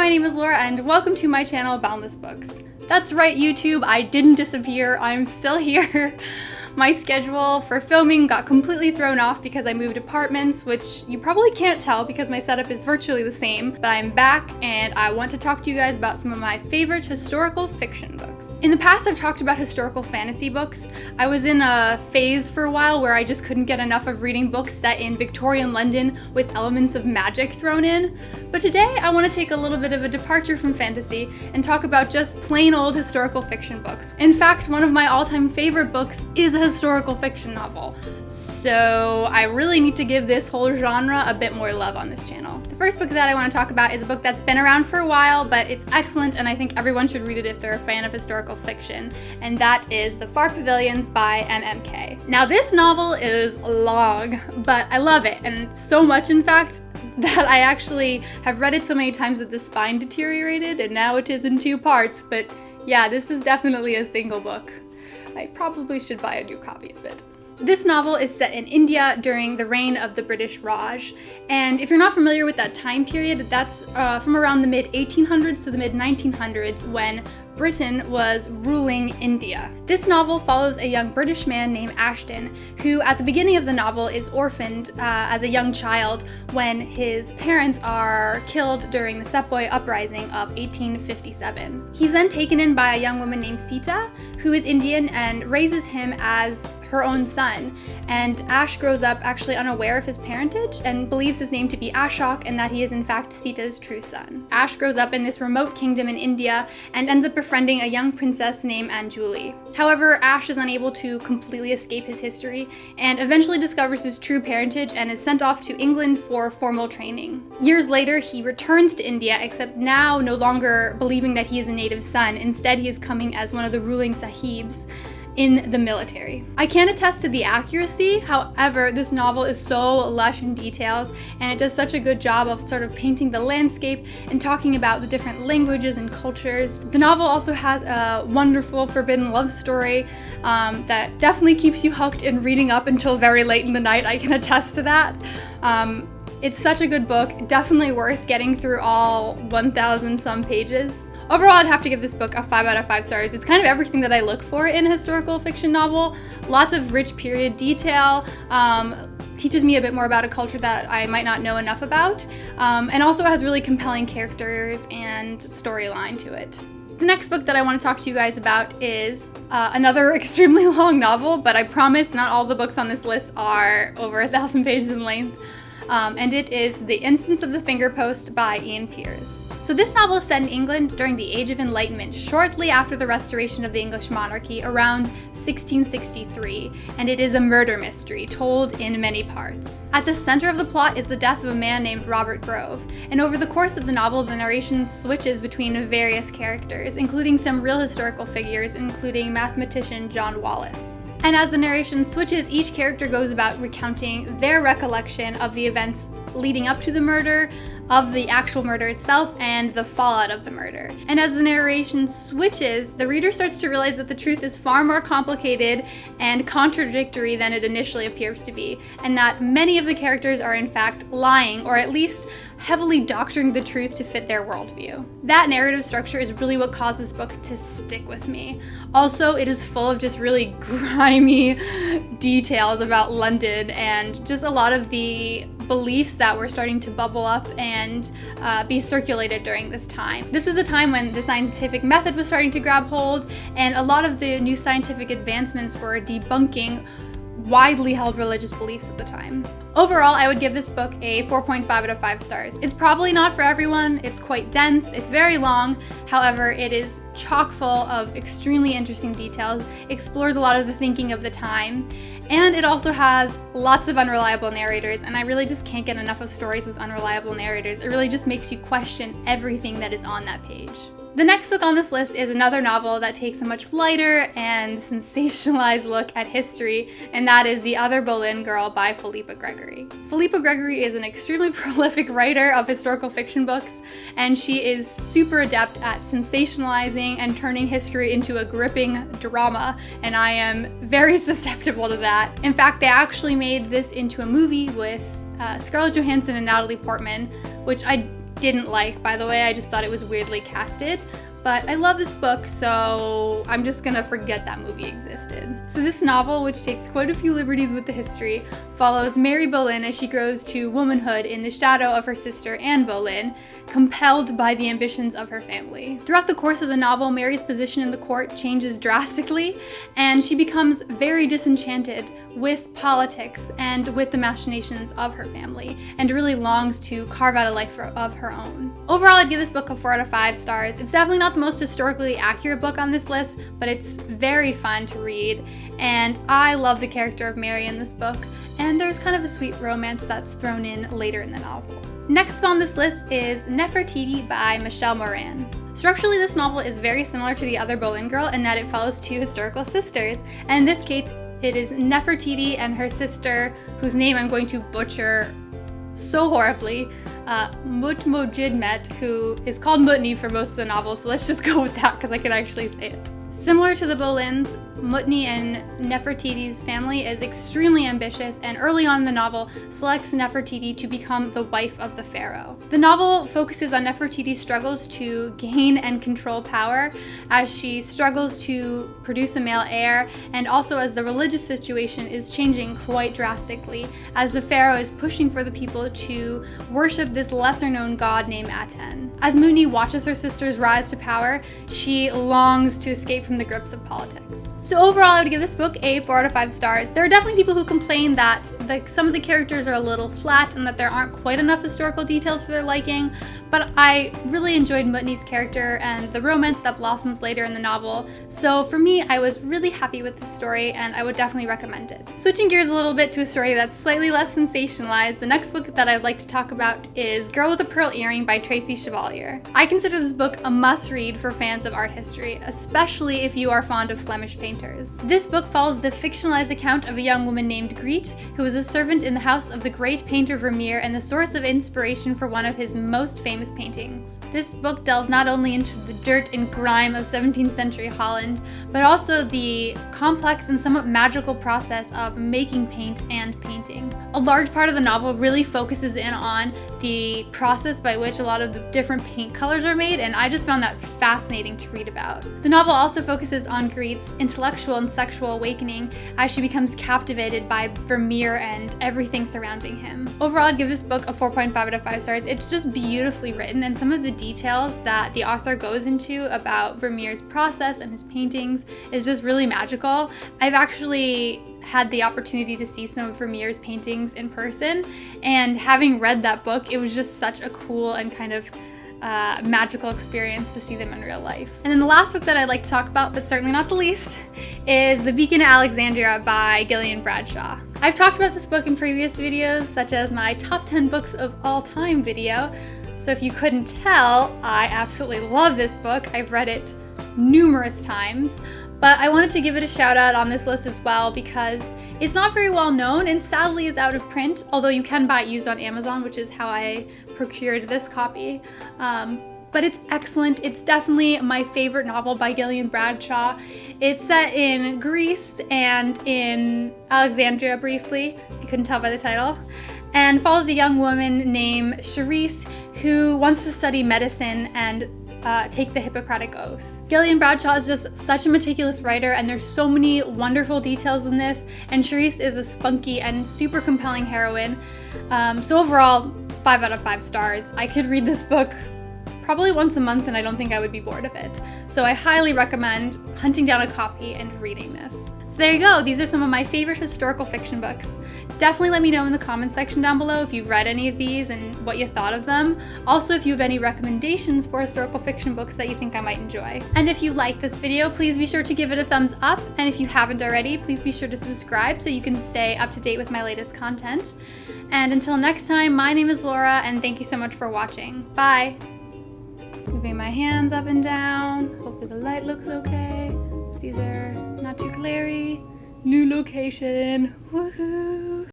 my name is Laura and welcome to my channel, Boundless Books. That's right, YouTube, I didn't disappear, I'm still here. My schedule for filming got completely thrown off because I moved apartments, which you probably can't tell because my setup is virtually the same, but I'm back and I want to talk to you guys about some of my favorite historical fiction books. In the past, I've talked about historical fantasy books. I was in a phase for a while where I just couldn't get enough of reading books set in Victorian London with elements of magic thrown in. But today, I want to take a little bit of a departure from fantasy and talk about just plain old historical fiction books. In fact, one of my all-time favorite books is a historical fiction novel. So I really need to give this whole genre a bit more love on this channel. The first book that I want to talk about is a book that's been around for a while, but it's excellent and I think everyone should read it if they're a fan of historical fiction, and that is The Far Pavilions by M.M.K. Now this novel is long, but I love it, and so much in fact that I actually have read it so many times that the spine deteriorated and now it is in 2 parts, but yeah, this is definitely a single book. I probably should buy a new copy of it. This novel is set in India during the reign of the British Raj, and if you're not familiar with that time period, that's from around the mid-1800s to the mid-1900s when Britain was ruling India. This novel follows a young British man named Ashton, who at the beginning of the novel is orphaned as a young child when his parents are killed during the Sepoy Uprising of 1857. He's then taken in by a young woman named Sita, who is Indian and raises him as her own son. And Ash grows up actually unaware of his parentage and believes his name to be Ashok and that he is in fact Sita's true son. Ash grows up in this remote kingdom in India and ends up befriending a young princess named Anjuli. However, Ash is unable to completely escape his history and eventually discovers his true parentage and is sent off to England for formal training. Years later, he returns to India, except now no longer believing that he is a native son. Instead, he is coming as one of the ruling sahibs in the military. I can attest to the accuracy, however, this novel is so lush in details and it does such a good job of sort of painting the landscape and talking about the different languages and cultures. The novel also has a wonderful forbidden love story that definitely keeps you hooked and reading up until very late in the night. I can attest to that. It's such a good book, definitely worth getting through all 1,000 some pages. Overall, I'd have to give this book a 5 out of 5 stars. It's kind of everything that I look for in a historical fiction novel. Lots of rich period detail, teaches me a bit more about a culture that I might not know enough about, and also has really compelling characters and storyline to it. The next book that I want to talk to you guys about is another extremely long novel, but I promise not all the books on this list are over 1,000 pages in length. And it is The Instance of the Finger Post by Ian Pearce. So this novel is set in England during the Age of Enlightenment, shortly after the restoration of the English monarchy around 1663, and it is a murder mystery told in many parts. At the center of the plot is the death of a man named Robert Grove, and over the course of the novel, the narration switches between various characters, including some real historical figures, including mathematician John Wallis. And as the narration switches, each character goes about recounting their recollection of the events leading up to the murder, of the actual murder itself, and the fallout of the murder. And as the narration switches, the reader starts to realize that the truth is far more complicated and contradictory than it initially appears to be, and that many of the characters are in fact lying, or at least heavily doctoring the truth to fit their worldview. That narrative structure is really what caused this book to stick with me. Also, it is full of just really grimy details about London and just a lot of the beliefs that were starting to bubble up and be circulated during this time. This was a time when the scientific method was starting to grab hold, and a lot of the new scientific advancements were debunking widely held religious beliefs at the time. Overall, I would give this book a 4.5 out of 5 stars. It's probably not for everyone, it's quite dense, it's very long, however, it is chock full of extremely interesting details, explores a lot of the thinking of the time, and it also has lots of unreliable narrators, and I really just can't get enough of stories with unreliable narrators. It really just makes you question everything that is on that page. The next book on this list is another novel that takes a much lighter and sensationalized look at history, and that is The Other Boleyn Girl by Philippa Gregory. Philippa Gregory is an extremely prolific writer of historical fiction books, and she is super adept at sensationalizing and turning history into a gripping drama, and I am very susceptible to that. In fact, they actually made this into a movie with Scarlett Johansson and Natalie Portman, which I didn't like, by the way. I just thought it was weirdly casted. But I love this book, so I'm just gonna forget that movie existed. So this novel, which takes quite a few liberties with the history, follows Mary Boleyn as she grows to womanhood in the shadow of her sister Anne Boleyn, compelled by the ambitions of her family. Throughout the course of the novel, Mary's position in the court changes drastically, and she becomes very disenchanted with politics and with the machinations of her family, and really longs to carve out a life of her own. Overall, I'd give this book a 4 out of 5 stars. It's definitely not the most historically accurate book on this list, but it's very fun to read, and I love the character of Mary in this book, and there's kind of a sweet romance that's thrown in later in the novel. Next on this list is Nefertiti by Michelle Moran. Structurally, this novel is very similar to the other Boleyn Girl in that it follows two historical sisters, and in this case, it is Nefertiti and her sister, whose name I'm going to butcher so horribly, Mutmojidmet, who is called Mutni for most of the novel, so let's just go with that because I can actually say it. Similar to the Boleyns, Mutni and Nefertiti's family is extremely ambitious, and early on in the novel selects Nefertiti to become the wife of the pharaoh. The novel focuses on Nefertiti's struggles to gain and control power as she struggles to produce a male heir, and also as the religious situation is changing quite drastically as the pharaoh is pushing for the people to worship this lesser-known god named Aten. As Mutni watches her sisters rise to power, she longs to escape from the grips of politics. So overall, I would give this book a 4 out of 5 stars. There are definitely people who complain that some of the characters are a little flat and that there aren't quite enough historical details for their liking, but I really enjoyed Mutni's character and the romance that blossoms later in the novel. So for me, I was really happy with this story, and I would definitely recommend it. Switching gears a little bit to a story that's slightly less sensationalized, the next book that I'd like to talk about is Girl with a Pearl Earring by Tracy Chevalier. I consider this book a must-read for fans of art history, especially if you are fond of Flemish painters. This book follows the fictionalized account of a young woman named Griet, who was a servant in the house of the great painter Vermeer and the source of inspiration for one of his most famous paintings. This book delves not only into the dirt and grime of 17th century Holland, but also the complex and somewhat magical process of making paint and painting. A large part of the novel really focuses in on the process by which a lot of the different paint colors are made, and I just found that fascinating to read about. The novel also focuses on Griet's intellectual and sexual awakening as she becomes captivated by Vermeer and everything surrounding him. Overall, I'd give this book a 4.5 out of 5 stars. It's just beautifully written, and some of the details that the author goes into about Vermeer's process and his paintings is just really magical. I've actually had the opportunity to see some of Vermeer's paintings in person, and having read that book, it was just such a cool and kind of magical experience to see them in real life. And then the last book that I'd like to talk about, but certainly not the least, is The Beacon at Alexandria by Gillian Bradshaw. I've talked about this book in previous videos, such as my top 10 books of all time video, so if you couldn't tell, I absolutely love this book. I've read it numerous times. But I wanted to give it a shout out on this list as well because it's not very well known and sadly is out of print, although you can buy it used on Amazon, which is how I procured this copy. But it's excellent. It's definitely my favorite novel by Gillian Bradshaw. It's set in Greece and in Alexandria briefly, if you couldn't tell by the title, and follows a young woman named Charisse who wants to study medicine and take the Hippocratic Oath. Gillian Bradshaw is just such a meticulous writer, and there's so many wonderful details in this, and Charisse is a spunky and super compelling heroine. So overall, 5 out of 5 stars. I could read this book probably once a month and I don't think I would be bored of it. So I highly recommend hunting down a copy and reading this. So there you go, these are some of my favorite historical fiction books. Definitely let me know in the comments section down below if you've read any of these and what you thought of them. Also, if you have any recommendations for historical fiction books that you think I might enjoy. And if you like this video, please be sure to give it a thumbs up. And if you haven't already, please be sure to subscribe so you can stay up to date with my latest content. And until next time, my name is Laura, and thank you so much for watching. Bye! Moving my hands up and down. Hopefully the light looks okay. These are not too glary. New location. Woohoo!